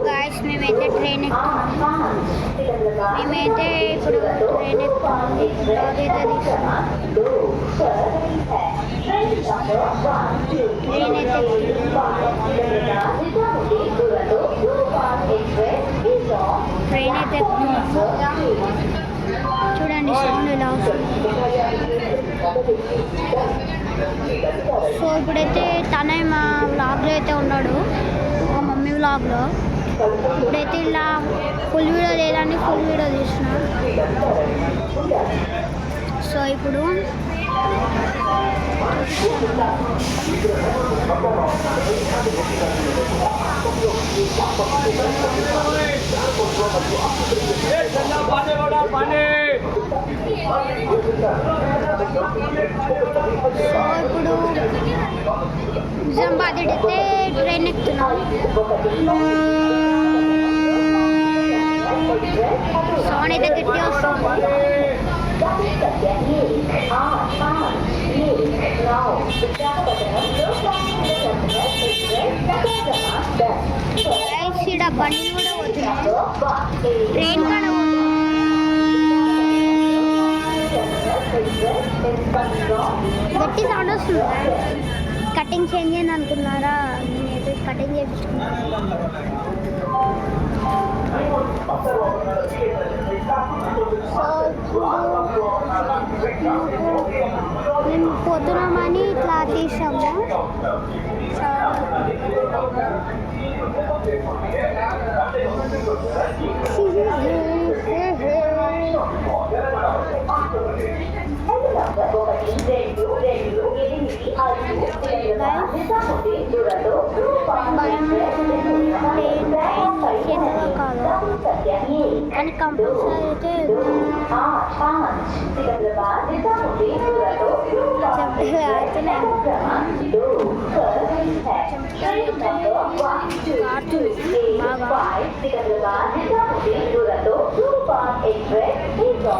Guys మేమైతే train ఎక్కుతున్నాం. మేమైతే ఇప్పుడు ట్రైన్ ఎక్కుతున్నాం. బ్లాగ్ అయితే తీస్తున్నాం. ట్రైన్ అయితే ట్రైన్ అయితే ఎక్కుతున్నాం. చూడండి సౌండ్ ఎలా వస్తుంది. సో ఇప్పుడైతే తనే మా వ్లాగ్లో అయితే ఉన్నాడు, మా మమ్మీ వ్లాగ్లో. ఇప్పుడైతే ఇలా ఫుల్ వీడియో లేదని ఫుల్ వీడియో తీసిన. సో ఇప్పుడు నిజామాబాద్ అయితే ట్రైన్ ఎక్కుతున్నాం. సౌండ్ అయితే గట్టి వస్తుంది. ఇక్కడ బండి కూడా పోతుంది, ట్రైన్ కూడా గట్టి సౌండ్ వస్తుంది. కటింగ్ చేంజ్ అయింది అనుకున్నారా? నేనైతే కటింగ్ చేయించుకున్నాను. మేము పోతున్నామని ఇట్లా తీసాము. కానీ కంపల్సరీ అయితే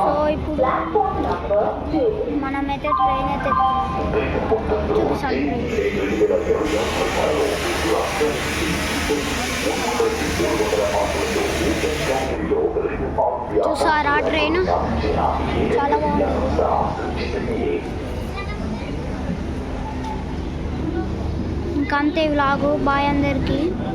సో ఇప్పుడు మనమైతే ట్రైన్ అయితే చూపిస్తాను. చూసారా ట్రైన్ చాలా బాగుంది. ఇంకంతే వ్లాగు. బాయ్ అందరికీ.